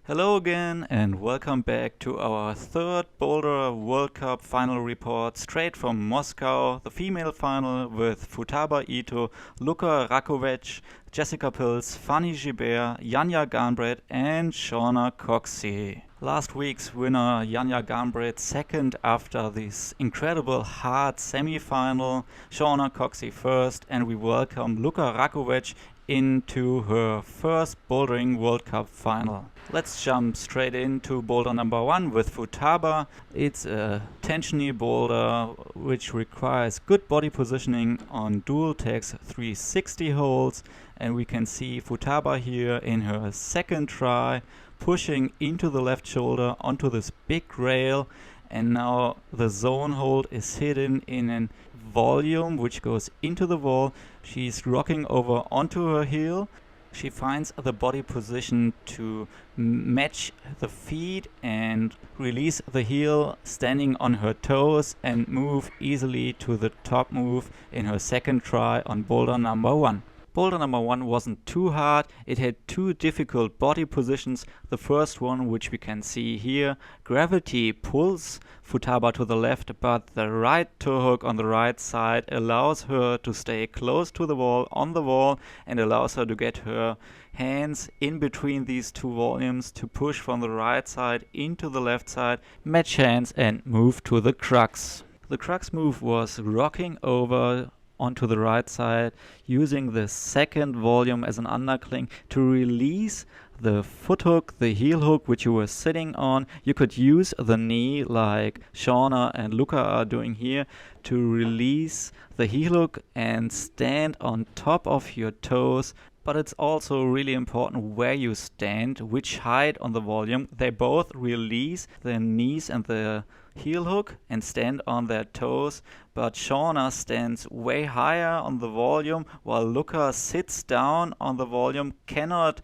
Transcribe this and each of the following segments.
Hello again and welcome back to our third Boulder World Cup final report straight from Moscow, the female final with Futaba Ito, Lucka Rakovec, Jessica Pilz, Fanny Gibert, Janja Garnbret and Shauna Coxsey. Last week's winner Janja Garnbret second after this incredible hard semi-final, Shauna Coxsey first, and we welcome Lucka Rakovec into her first Bouldering World Cup final. Let's jump straight into boulder number 1 with Futaba. It's a tensiony boulder which requires good body positioning on dual tags 360 holds, and we can see Futaba here in her second try pushing into the left shoulder onto this big rail, and now the zone hold is hidden in a volume which goes into the wall. She's rocking over onto her heel. She finds the body position to match the feet and release the heel, standing on her toes, and move easily to the top move in her second try on boulder number 1. Boulder number 1 wasn't too hard. It had two difficult body positions. The first one, which we can see here, gravity pulls Futaba to the left, but the right toe hook on the right side allows her to stay close to the wall, on the wall, and allows her to get her hands in between these two volumes to push from the right side into the left side, match hands and move to the crux. The crux move was rocking over onto the right side, using the second volume as an undercling to release the foot hook, the heel hook which you were sitting on. You could use the knee like Shauna and Lucka are doing here to release the heel hook and stand on top of your toes. But it's also really important where you stand, which height on the volume. They both release their knees and the heel hook and stand on their toes, but Shauna stands way higher on the volume while Lucka sits down on the volume, cannot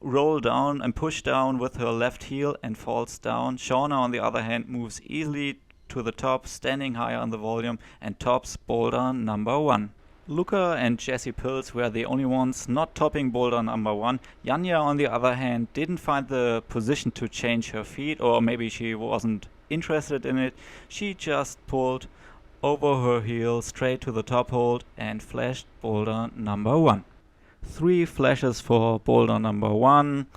roll down and push down with her left heel and falls down. Shauna, on the other hand, moves easily to the top, standing higher on the volume, and tops boulder number 1. Lucka and Jessie Pilz were the only ones not topping boulder number 1. Janja, on the other hand, didn't find the position to change her feet, or maybe she wasn't interested in it. She just pulled over her heel straight to the top hold and flashed boulder number 1. 3 flashes for boulder number 1.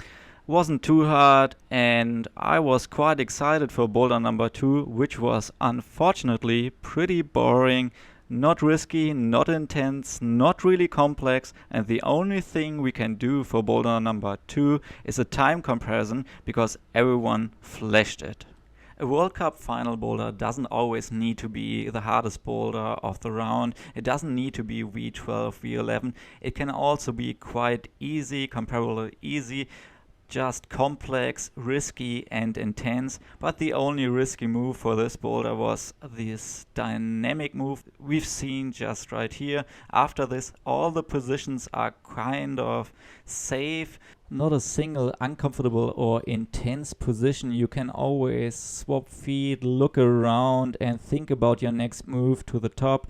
Wasn't too hard, and I was quite excited for boulder number 2, which was unfortunately pretty boring. Not risky, not intense, not really complex, and the only thing we can do for boulder number 2 is a time comparison because everyone flashed it. A World Cup final boulder doesn't always need to be the hardest boulder of the round. It doesn't need to be V12, V11. It can also be quite easy, comparably easy, just complex, risky and intense. But the only risky move for this boulder was this dynamic move we've seen just right here. After this, all the positions are kind of safe. Not a single uncomfortable or intense position. You can always swap feet, look around and think about your next move to the top.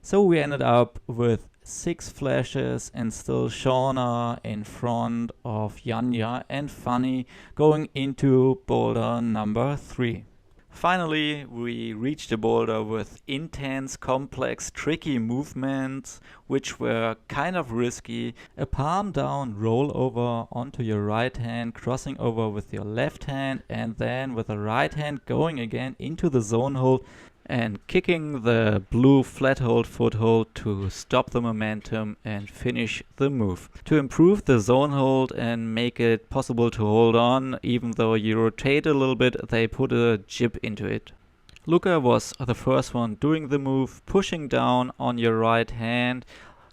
So we ended up with 6 flashes and still Shauna in front of Janja and Fanny going into boulder number 3. Finally, we reached a boulder with intense, complex, tricky movements, which were kind of risky. A palm down roll over onto your right hand, crossing over with your left hand, and then with the right hand going again into the zone hold and kicking the blue flat hold foothold to stop the momentum and finish the move. To improve the zone hold and make it possible to hold on, even though you rotate a little bit, they put a jib into it. Lucka was the first one doing the move, pushing down on your right hand,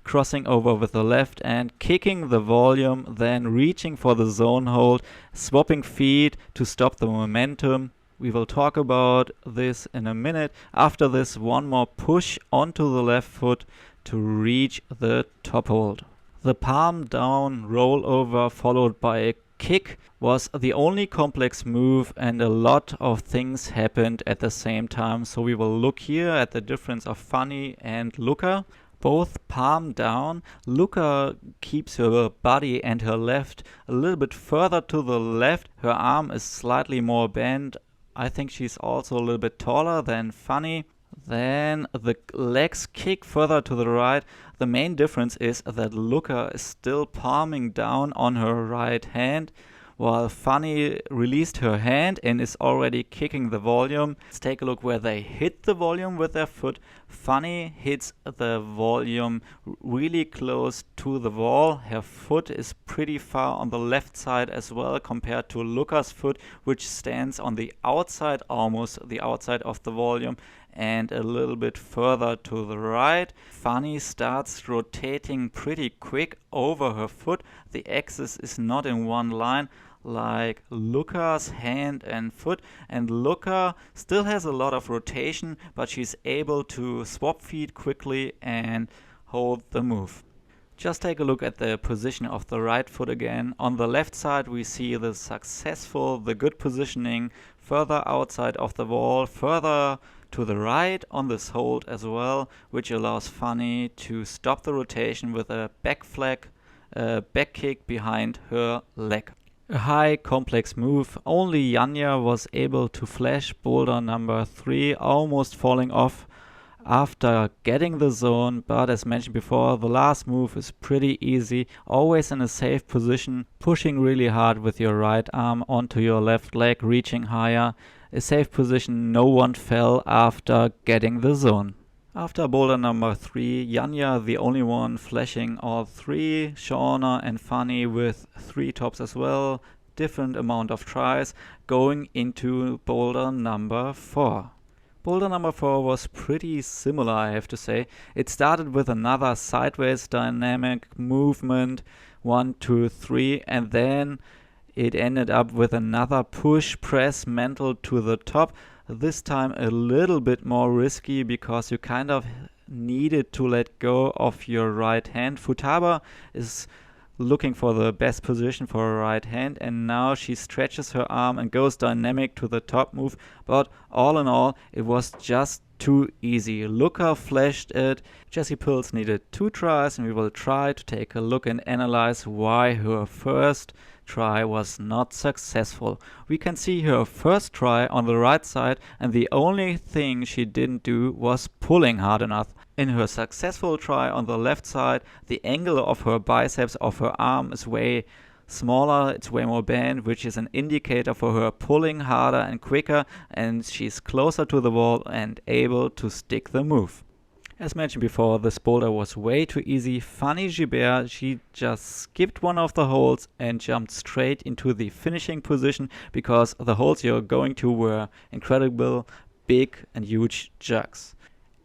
crossing over with the left and kicking the volume, then reaching for the zone hold, swapping feet to stop the momentum. We will talk about this in a minute. After this, one more push onto the left foot to reach the top hold. The palm down rollover followed by a kick was the only complex move, and a lot of things happened at the same time. So we will look here at the difference of Fanny and Lucka. both palm down. Lucka keeps her body and her left a little bit further to the left. Her arm is slightly more bent. I think she's also a little bit taller than Fanny. Then the legs kick further to the right. The main difference is that Lucka is still palming down on her right hand, while Fanny released her hand and is already kicking the volume. Let's take a look where they hit the volume with their foot. Fanny hits the volume really close to the wall. Her foot is pretty far on the left side as well compared to Lucka's foot, which stands on the outside, almost the outside of the volume, and a little bit further to the right. Fanny starts rotating pretty quick over her foot. The axis is not in one line like Lucka's hand and foot, and Lucka still has a lot of rotation, but she's able to swap feet quickly and hold the move. Just take a look at the position of the right foot again. On the left side we see the good positioning further outside of the wall, further to the right on this hold as well, which allows Fanny to stop the rotation with a back kick behind her leg. A high complex move. Only Janja was able to flash boulder number 3, almost falling off after getting the zone, but as mentioned before, the last move is pretty easy, always in a safe position, pushing really hard with your right arm onto your left leg, reaching higher. A safe position, no one fell after getting the zone. After boulder number 3, Janja the only one flashing all 3, Shauna and Fanny with 3 tops as well, different amount of tries, going into boulder number 4. Boulder number 4 was pretty similar, I have to say. It started with another sideways dynamic movement, 1, 2, 3, and then it ended up with another push press mental to the top. This time a little bit more risky because you kind of needed to let go of your right hand. Futaba is looking for the best position for her right hand, and now she stretches her arm and goes dynamic to the top move, but all in all it was just too easy. Lucka flashed it. Jessie Pilz needed 2 tries, and we will try to take a look and analyze why her first try was not successful. We can see her first try on the right side, and the only thing she didn't do was pulling hard enough. In her successful try on the left side, the angle of her biceps of her arm is way smaller, it's way more bent, which is an indicator for her pulling harder and quicker, and she's closer to the wall and able to stick the move. As mentioned before, this boulder was way too easy. Fanny Gibert, she just skipped one of the holds and jumped straight into the finishing position because the holds you're going to were incredible, big and huge jugs.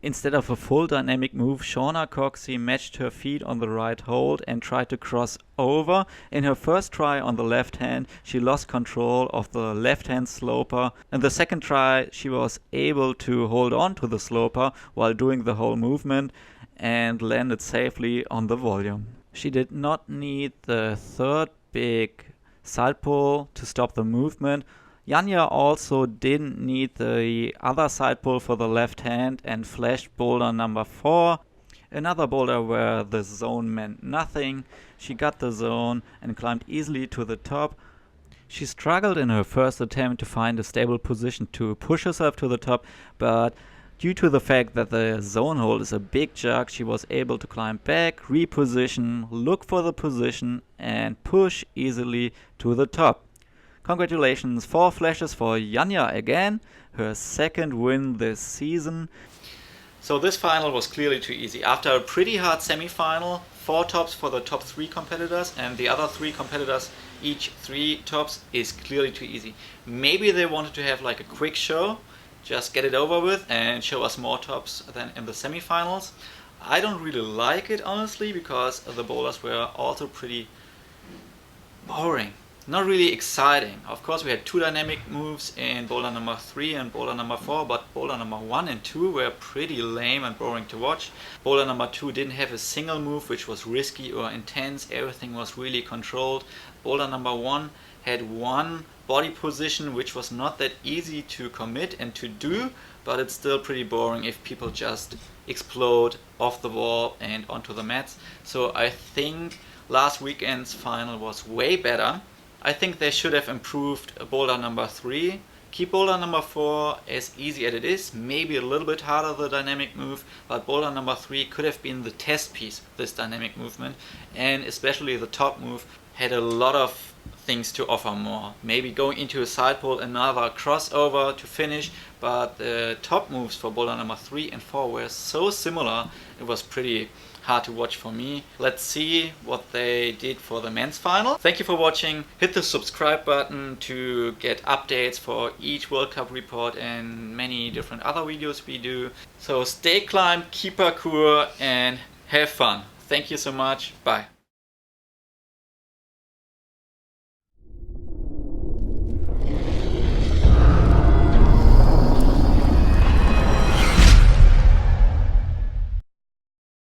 Instead of a full dynamic move, Shauna Coxsey matched her feet on the right hold and tried to cross over. In her first try on the left hand, she lost control of the left hand sloper. In the second try, she was able to hold on to the sloper while doing the whole movement and landed safely on the volume. She did not need the third big side pull to stop the movement. Janja also didn't need the other side pull for the left hand and flashed boulder number 4. Another boulder where the zone meant nothing. She got the zone and climbed easily to the top. She struggled in her first attempt to find a stable position to push herself to the top, but due to the fact that the zone hold is a big jug, she was able to climb back, reposition, look for the position, and push easily to the top. Congratulations, 4 flashes for Janja again, her second win this season. So this final was clearly too easy. After a pretty hard semi-final, 4 tops for the top 3 competitors and the other 3 competitors, each 3 tops, is clearly too easy. Maybe they wanted to have like a quick show, just get it over with and show us more tops than in the semi-finals. I don't really like it honestly because the boulders were also pretty boring. Not really exciting. Of course we had 2 dynamic moves in boulder number 3 and boulder number 4, but boulder number 1 and 2 were pretty lame and boring to watch. Boulder number 2 didn't have a single move which was risky or intense, everything was really controlled. Boulder number 1 had 1 body position, which was not that easy to commit and to do, but it's still pretty boring if people just explode off the wall and onto the mats. So I think last weekend's final was way better. I think they should have improved boulder number 3. Keep boulder number 4 as easy as it is, maybe a little bit harder the dynamic move, but boulder number 3 could have been the test piece, this dynamic movement, and especially the top move had a lot of things to offer more. Maybe going into a side pole, another crossover to finish, but the top moves for boulder number 3 and 4 were so similar, it was pretty hard to watch for me. Let's see what they did for the men's final. Thank you for watching. Hit the subscribe button to get updates for each World Cup report and many different other videos we do. So stay climb, keep parkour, and have fun. Thank you so much. Bye.